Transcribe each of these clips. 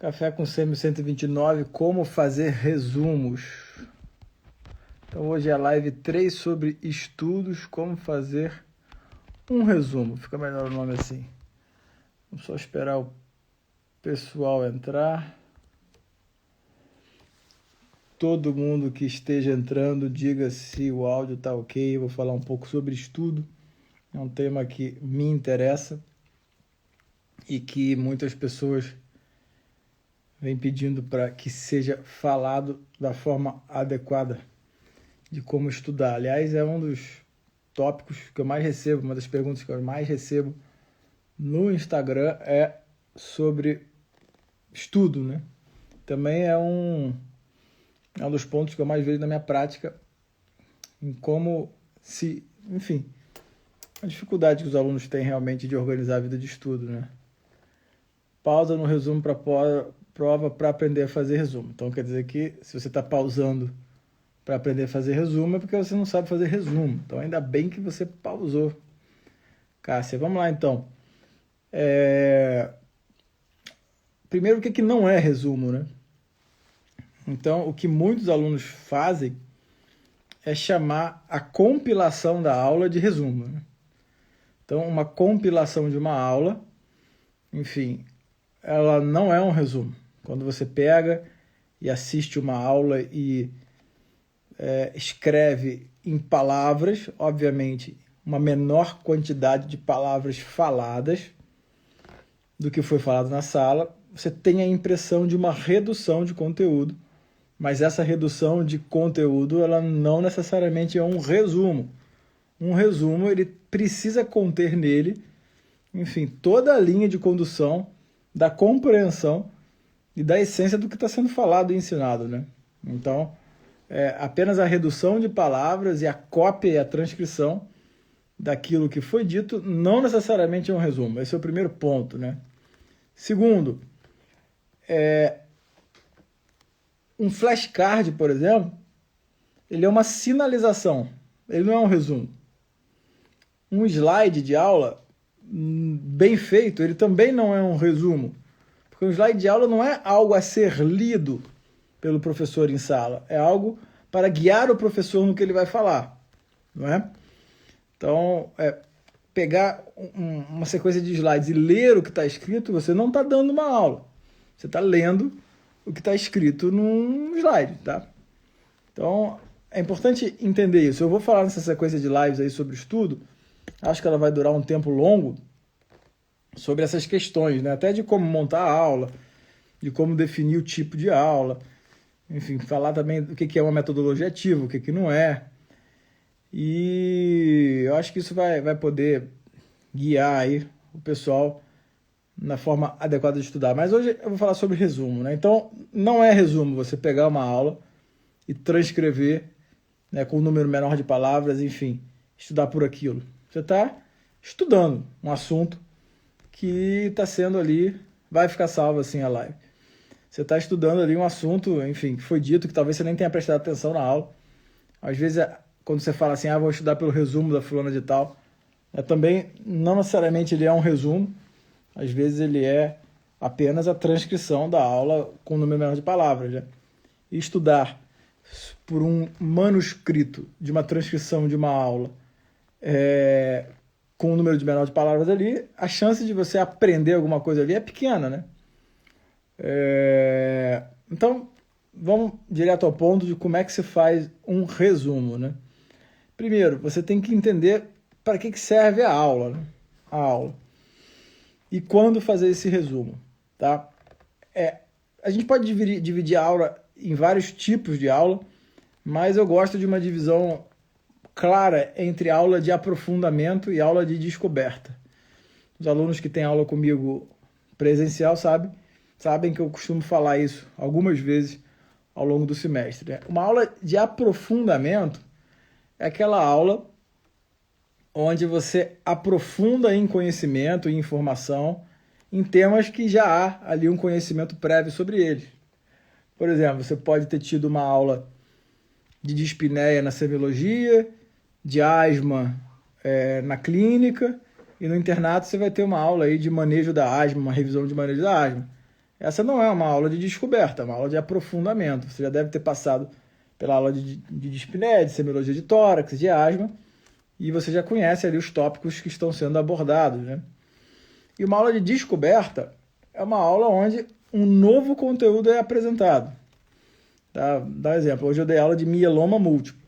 Café com Sêmio 129, como fazer resumos. Então hoje é a live 3 sobre estudos, como fazer um resumo. Fica melhor o nome assim. Vamos só esperar o pessoal entrar. Todo mundo que esteja entrando, diga se o áudio está ok. Eu vou falar um pouco sobre estudo. É um tema que me interessa e que muitas pessoas vem pedindo para que seja falado da forma adequada de como estudar. Aliás, é um dos tópicos que eu mais recebo, uma das perguntas que eu mais recebo no Instagram é sobre estudo, né? Também é um dos pontos que eu mais vejo na minha prática em como enfim, a dificuldade que os alunos têm realmente de organizar a vida de estudo, né? Pausa no resumo para prova para aprender a fazer resumo. Então quer dizer que se você está pausando para aprender a fazer resumo é porque você não sabe fazer resumo. Então ainda bem que você pausou. Cássia, vamos lá então. Primeiro, o que não é resumo, né? Então o que muitos alunos fazem é chamar a compilação da aula de resumo, né? Então uma compilação de uma aula, enfim, ela não é um resumo. Quando você pega e assiste uma aula e escreve em palavras, obviamente, uma menor quantidade de palavras faladas do que foi falado na sala, você tem a impressão de uma redução de conteúdo, mas essa redução de conteúdo, ela não necessariamente é um resumo. Um resumo, ele precisa conter nele, enfim, toda a linha de condução da compreensão e da essência do que está sendo falado e ensinado, né? Então, apenas a redução de palavras e a cópia e a transcrição daquilo que foi dito não necessariamente é um resumo. Esse é o primeiro ponto, né? Segundo, um flashcard, por exemplo, ele é uma sinalização, ele não é um resumo. Um slide de aula bem feito, ele também não é um resumo. Porque um slide de aula não é algo a ser lido pelo professor em sala, é algo para guiar o professor no que ele vai falar, não é? Então, pegar uma sequência de slides e ler o que está escrito, você não está dando uma aula, você está lendo o que está escrito num slide, tá? Então, é importante entender isso. Eu vou falar nessa sequência de lives aí sobre estudo, acho que ela vai durar um tempo longo, sobre essas questões, né? Até de como montar a aula, de como definir o tipo de aula, enfim, falar também do que é uma metodologia ativa, o que não é. E eu acho que isso vai poder guiar aí o pessoal na forma adequada de estudar. Mas hoje eu vou falar sobre resumo, né? Então, não é resumo você pegar uma aula e transcrever, né, com um número menor de palavras, enfim, estudar por aquilo. Você está estudando um assunto que está sendo ali, vai ficar salvo assim a live. Você está estudando ali um assunto, enfim, que foi dito, que talvez você nem tenha prestado atenção na aula. Às vezes, quando você fala assim, vou estudar pelo resumo da fulana de tal, também não necessariamente ele é um resumo, às vezes ele é apenas a transcrição da aula com um número menor de palavras, né? E estudar por um manuscrito de uma transcrição de uma aula com um número de menor de palavras ali, a chance de você aprender alguma coisa ali é pequena, né? Então, vamos direto ao ponto de como é que se faz um resumo, né? Primeiro, você tem que entender para que serve a aula, né? A aula. E quando fazer esse resumo, tá? A gente pode dividir a aula em vários tipos de aula, mas eu gosto de uma divisão clara entre aula de aprofundamento e aula de descoberta. Os alunos que têm aula comigo presencial sabem que eu costumo falar isso algumas vezes ao longo do semestre, né? Uma aula de aprofundamento é aquela aula onde você aprofunda em conhecimento e informação em temas que já há ali um conhecimento prévio sobre eles. Por exemplo, você pode ter tido uma aula de dispneia na semiologia, de asma na clínica, e no internato você vai ter uma aula aí de manejo da asma, uma revisão de manejo da asma. Essa não é uma aula de descoberta, é uma aula de aprofundamento. Você já deve ter passado pela aula de dispneia, de semiologia de tórax, de asma, e você já conhece ali os tópicos que estão sendo abordados, né? E uma aula de descoberta é uma aula onde um novo conteúdo é apresentado. Tá? Dá um exemplo, hoje eu dei aula de mieloma múltiplo.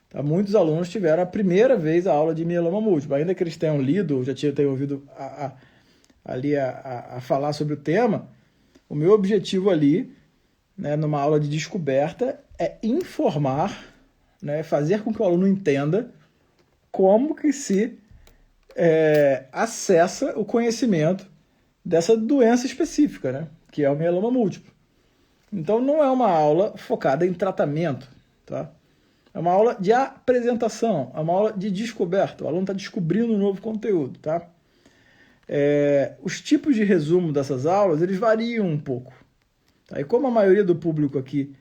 Tá? Muitos alunos tiveram a primeira vez a aula de mieloma múltiplo, ainda que eles tenham lido, ou já tenham ouvido a falar sobre o tema. O meu objetivo ali, né, numa aula de descoberta, é informar, né, fazer com que o aluno entenda como que se acessa o conhecimento dessa doença específica, né, que é o mieloma múltiplo. Então não é uma aula focada em tratamento, tá? É uma aula de apresentação, é uma aula de descoberta. O aluno está descobrindo um novo conteúdo, tá? Os tipos de resumo dessas aulas, eles variam um pouco. Tá? E como a maioria do público aqui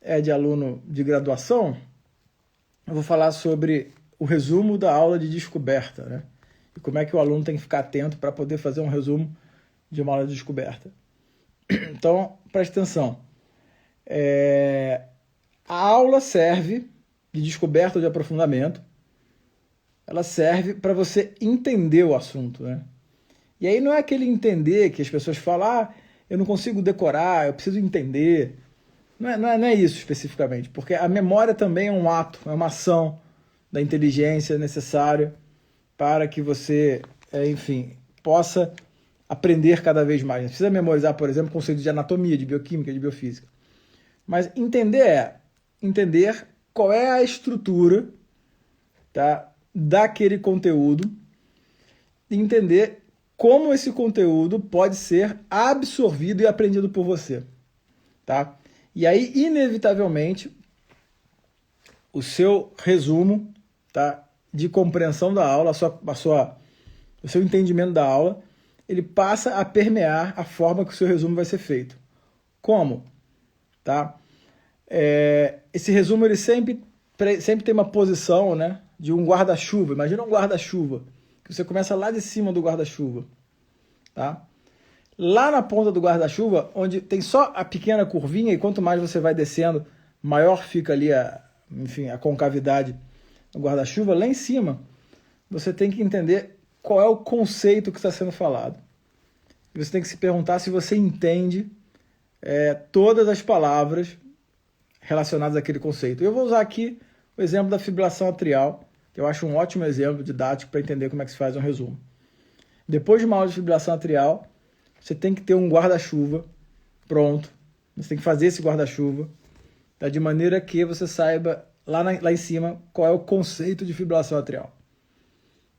é de aluno de graduação, eu vou falar sobre o resumo da aula de descoberta, né? E como é que o aluno tem que ficar atento para poder fazer um resumo de uma aula de descoberta. Então, preste atenção. A aula serve de descoberta ou de aprofundamento. Ela serve para você entender o assunto, né? E aí não é aquele entender que as pessoas falam, eu não consigo decorar, eu preciso entender. Não é isso especificamente, porque a memória também é um ato, é uma ação da inteligência necessária para que você, enfim, possa aprender cada vez mais. Não precisa memorizar, por exemplo, conceitos de anatomia, de bioquímica, de biofísica. Mas entender qual é a estrutura, tá, daquele conteúdo e entender como esse conteúdo pode ser absorvido e aprendido por você, tá? E aí, inevitavelmente, o seu resumo, tá, de compreensão da aula, o seu entendimento da aula, ele passa a permear a forma que o seu resumo vai ser feito. Como? Tá? Esse resumo ele sempre tem uma posição, né, de um guarda-chuva. Imagina um guarda-chuva, que você começa lá de cima do guarda-chuva. Tá? Lá na ponta do guarda-chuva, onde tem só a pequena curvinha, e quanto mais você vai descendo, maior fica ali a concavidade do guarda-chuva. Lá em cima, você tem que entender qual é o conceito que está sendo falado. E você tem que se perguntar se você entende todas as palavras relacionadas àquele conceito. Eu vou usar aqui o exemplo da fibrilação atrial, que eu acho um ótimo exemplo didático para entender como é que se faz um resumo. Depois de uma aula de fibrilação atrial, você tem que ter um guarda-chuva pronto. Você tem que fazer esse guarda-chuva, tá? De maneira que você saiba lá em cima qual é o conceito de fibrilação atrial.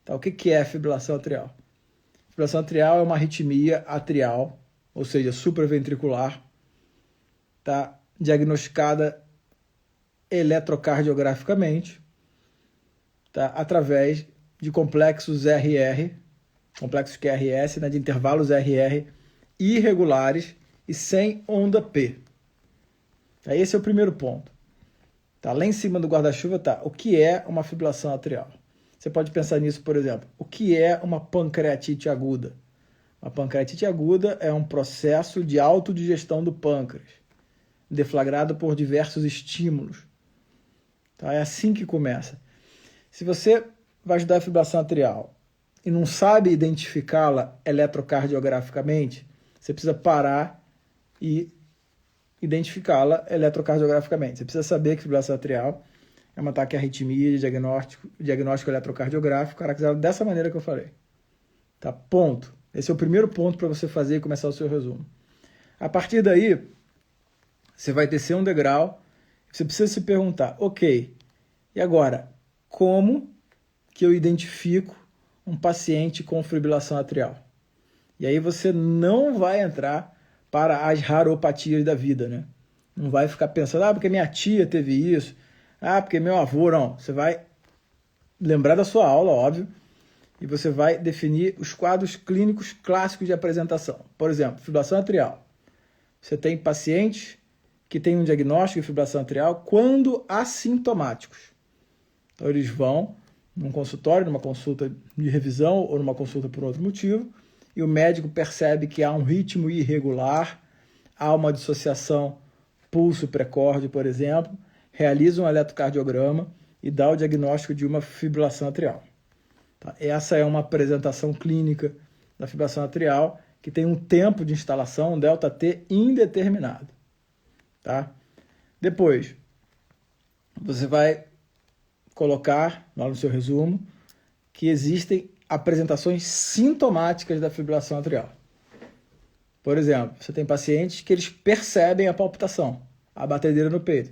Tá? O que é fibrilação atrial? Fibrilação atrial é uma arritmia atrial, ou seja, supraventricular, tá? Diagnosticada eletrocardiograficamente, tá? Através de complexos RR, complexos QRS, né? De intervalos RR irregulares e sem onda P. Tá? Esse é o primeiro ponto. Tá? Lá em cima do guarda-chuva tá o que é uma fibrilação atrial. Você pode pensar nisso, por exemplo, o que é uma pancreatite aguda? Uma pancreatite aguda é um processo de autodigestão do pâncreas, deflagrado por diversos estímulos. Tá? É assim que começa. Se você vai estudar a fibrilação atrial e não sabe identificá-la eletrocardiograficamente, você precisa parar e identificá-la eletrocardiograficamente. Você precisa saber que fibrilação atrial é um ataque à arritmia, diagnóstico eletrocardiográfico, caracterizado dessa maneira que eu falei. Tá? Ponto. Esse é o primeiro ponto para você fazer e começar o seu resumo. A partir daí, você vai descer um degrau, você precisa se perguntar, ok, e agora, como que eu identifico um paciente com fibrilação atrial? E aí você não vai entrar para as raropatias da vida, né? Não vai ficar pensando, porque minha tia teve isso, porque meu avô, não. Você vai lembrar da sua aula, óbvio, e você vai definir os quadros clínicos clássicos de apresentação. Por exemplo, fibrilação atrial. Você tem pacientes que têm um diagnóstico de fibrilação atrial quando assintomáticos. Então, eles vão num consultório, numa consulta de revisão ou numa consulta por outro motivo, e o médico percebe que há um ritmo irregular há uma dissociação pulso-precorde, por exemplo, realiza um eletrocardiograma e dá o diagnóstico de uma fibrilação atrial. Tá? Essa é uma apresentação clínica da fibrilação atrial que tem um tempo de instalação, um ΔT indeterminado. Tá? Depois, você vai colocar lá no seu resumo que existem apresentações sintomáticas da fibrilação atrial. Por exemplo, você tem pacientes que eles percebem a palpitação, a batedeira no peito.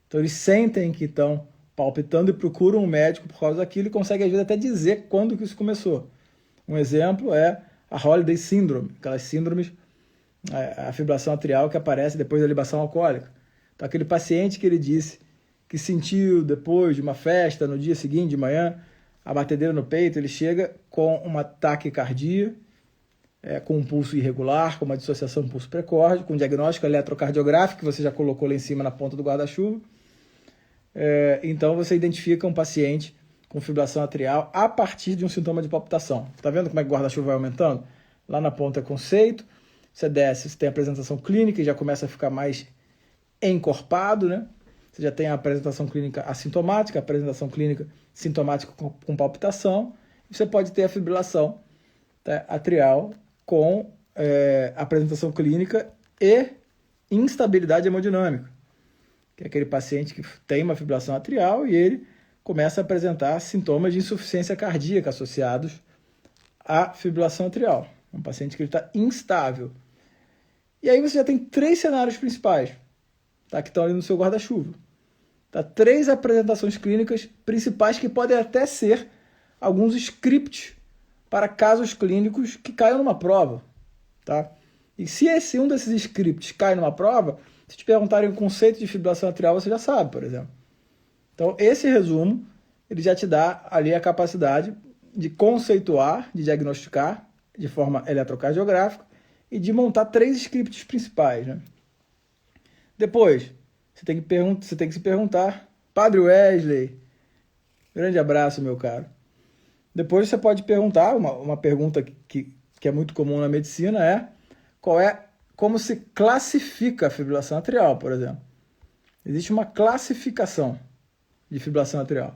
Então eles sentem que estão palpitando e procuram um médico por causa daquilo e conseguem às vezes até dizer quando que isso começou. Um exemplo é a Holiday Syndrome, aquelas síndromes, a fibrilação atrial que aparece depois da libação alcoólica. Então aquele paciente que ele disse que sentiu depois de uma festa, no dia seguinte, de manhã, a batedeira no peito, ele chega com uma taquicardia, com um pulso irregular, com uma dissociação pulso-precorde, com um diagnóstico eletrocardiográfico, que você já colocou lá em cima na ponta do guarda-chuva. Então você identifica um paciente com fibrilação atrial a partir de um sintoma de palpitação. Está vendo como é que o guarda-chuva vai aumentando? Lá na ponta é conceito, você desce, você tem a apresentação clínica e já começa a ficar mais encorpado, né? Você já tem a apresentação clínica assintomática, a apresentação clínica sintomática com palpitação, e você pode ter a fibrilação, tá, atrial com apresentação clínica e instabilidade hemodinâmica, que é aquele paciente que tem uma fibrilação atrial e ele começa a apresentar sintomas de insuficiência cardíaca associados à fibrilação atrial. Um paciente que está instável. E aí você já tem 3 cenários principais, tá, que estão ali no seu guarda-chuva. Tá, 3 apresentações clínicas principais que podem até ser alguns scripts para casos clínicos que caiam numa prova. Tá? E se um desses scripts cai numa prova, se te perguntarem o conceito de fibrilação atrial, você já sabe, por exemplo. Então, esse resumo, ele já te dá ali a capacidade de conceituar, de diagnosticar de forma eletrocardiográfica e de montar 3 scripts principais. Né? Depois, você tem que se perguntar, Padre Wesley, grande abraço, meu caro. Depois você pode perguntar, uma pergunta que é muito comum na medicina como se classifica a fibrilação atrial, por exemplo. Existe uma classificação de fibrilação atrial.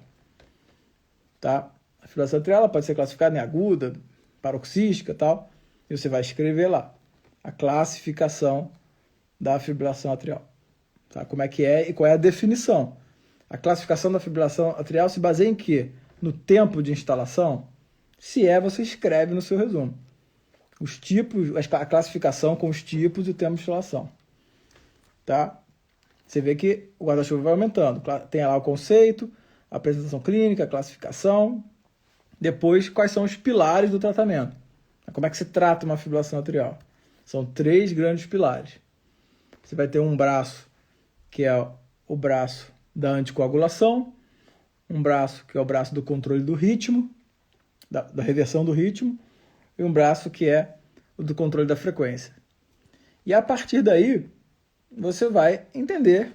Tá? A fibrilação atrial pode ser classificada em aguda, paroxística e tal, e você vai escrever lá a classificação da fibrilação atrial. Tá? Como é que é e qual é a definição. A classificação da fibrilação atrial se baseia em quê? No tempo de instalação? Se você escreve no seu resumo. Os tipos, a classificação com os tipos e o tempo de instalação. Tá? Você vê que o guarda-chuva vai aumentando. Tem lá o conceito, a apresentação clínica, a classificação. Depois, quais são os pilares do tratamento. Como é que se trata uma fibrilação atrial? São 3 grandes pilares. Você vai ter um braço, que é o braço da anticoagulação, um braço que é o braço do controle do ritmo, da reversão do ritmo, e um braço que é o do controle da frequência. E a partir daí, você vai entender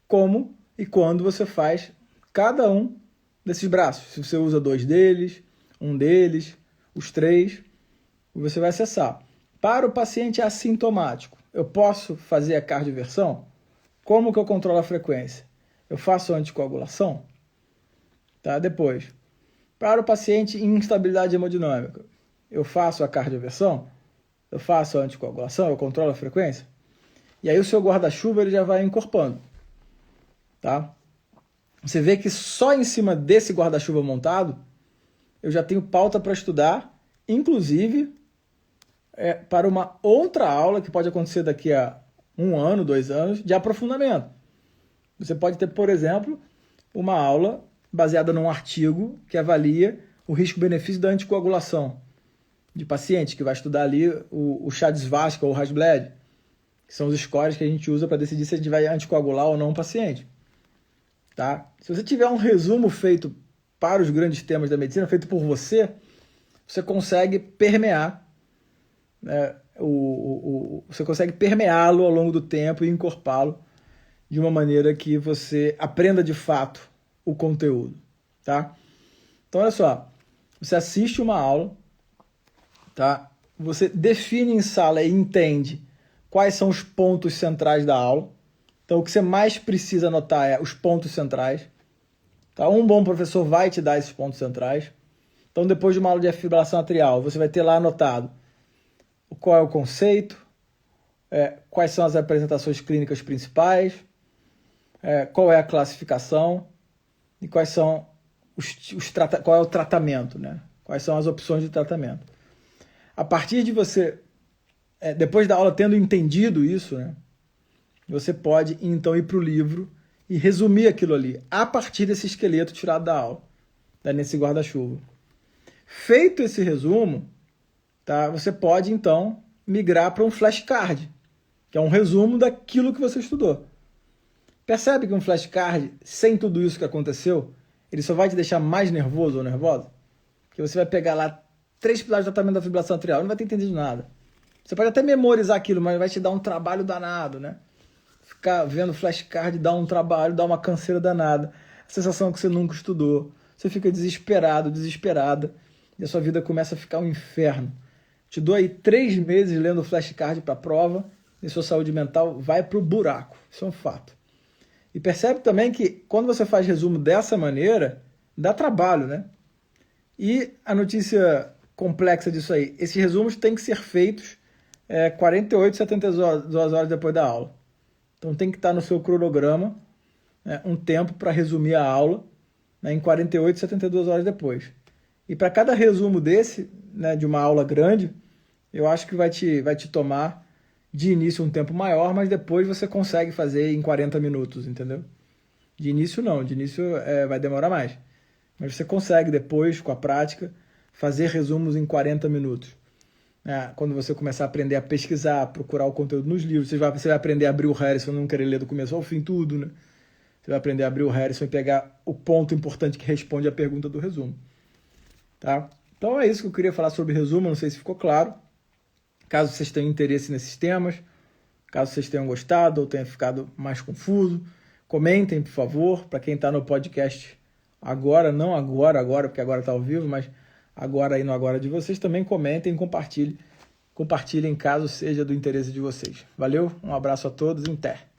como e quando você faz cada um desses braços. Se você usa 2 deles, um deles, os 3, você vai acessar. Para o paciente assintomático, eu posso fazer a cardioversão? Como que eu controlo a frequência? Eu faço anticoagulação? Tá? Depois, para o paciente em instabilidade hemodinâmica, eu faço a cardioversão? Eu faço a anticoagulação? Eu controlo a frequência? E aí o seu guarda-chuva ele já vai encorpando. Tá? Você vê que só em cima desse guarda-chuva montado, eu já tenho pauta para estudar, inclusive para uma outra aula que pode acontecer daqui a 1 ano, 2 anos, de aprofundamento. Você pode ter, por exemplo, uma aula baseada num artigo que avalia o risco-benefício da anticoagulação de paciente, que vai estudar ali o Chades-Vaska ou o Hasbled, que são os scores que a gente usa para decidir se a gente vai anticoagular ou não um paciente. Tá? Se você tiver um resumo feito para os grandes temas da medicina, feito por você, você consegue permear, né, você consegue permeá-lo ao longo do tempo e encorpá-lo de uma maneira que você aprenda de fato o conteúdo. Tá? Então, olha só, você assiste uma aula, tá? Você define em sala e entende quais são os pontos centrais da aula. Então, o que você mais precisa anotar é os pontos centrais. Tá? Um bom professor vai te dar esses pontos centrais. Então, depois de uma aula de fibrilação atrial, você vai ter lá anotado qual é o conceito, quais são as apresentações clínicas principais, qual é a classificação e quais são qual é o tratamento, né? Quais são as opções de tratamento. A partir de você, depois da aula tendo entendido isso, né, você pode então ir para o livro e resumir aquilo ali, a partir desse esqueleto tirado da aula, nesse guarda-chuva. Feito esse resumo, tá, você pode então migrar para um flashcard, que é um resumo daquilo que você estudou. Percebe que um flashcard, sem tudo isso que aconteceu, ele só vai te deixar mais nervoso ou nervosa? Porque você vai pegar lá 3 pilares de tratamento da fibrilação atrial, não vai ter entendido nada. Você pode até memorizar aquilo, mas vai te dar um trabalho danado, né? Ficar vendo flashcard dá um trabalho, dá uma canseira danada. A sensação que você nunca estudou. Você fica desesperado, desesperada, e a sua vida começa a ficar um inferno. Te dou aí 3 meses lendo flashcard para a prova, e sua saúde mental vai para o buraco. Isso é um fato. E percebe também que quando você faz resumo dessa maneira, dá trabalho, né? E a notícia complexa disso aí, esses resumos têm que ser feitos 48, 72 horas depois da aula. Então tem que estar no seu cronograma um tempo para resumir a aula, né, em 48, 72 horas depois. E para cada resumo desse, né, de uma aula grande, eu acho que vai te tomar de início um tempo maior, mas depois você consegue fazer em 40 minutos, entendeu? De início não, de início vai demorar mais. Mas você consegue depois, com a prática, fazer resumos em 40 minutos. Quando você começar a aprender a pesquisar, procurar o conteúdo nos livros, você vai aprender a abrir o Harrison, não querer ler do começo ao fim tudo, né? Você vai aprender a abrir o Harrison e pegar o ponto importante que responde à pergunta do resumo. Tá? Então é isso que eu queria falar sobre resumo, não sei se ficou claro. Caso vocês tenham interesse nesses temas, caso vocês tenham gostado ou tenham ficado mais confuso, comentem, por favor. Para quem está no podcast agora, não agora, porque agora está ao vivo, mas agora aí no agora de vocês, também comentem e compartilhem caso seja do interesse de vocês. Valeu, um abraço a todos e até!